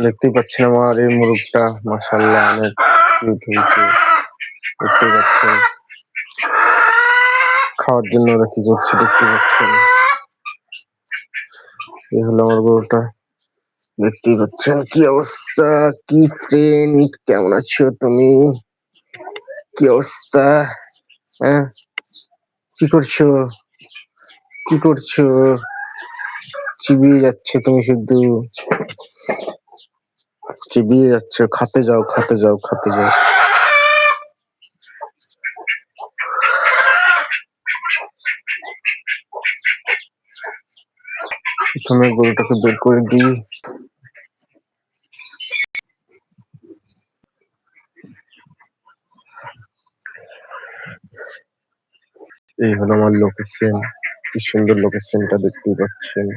দেখতেই পাচ্ছেন আমার এই মুরগটা মাশাআল্লাহ অনেক কিউট হয়েছে। দেখতে পাচ্ছেন খাওয়ার জন্য ওরা কি করছে দেখতে পাচ্ছেন। এই হলো আমার গরুটা, দেখতেই পাচ্ছেন কি অবস্থা। কি ফ্রেন্ড, কেমন আছো তুমি? কি অবস্থা? হ্যাঁ, কি করছো? কি করছো? চিবিয়ে যাচ্ছে তুমি, শুধু চিবিয়ে যাচ্ছ। খাতে যাও, খাতে যাও, খাতে যাও। প্রথমে গরুটাকে বের করে দিই। এই হলো আমার লোকেশন, কি সুন্দর লোকেশনটা দেখতেই পাচ্ছেন।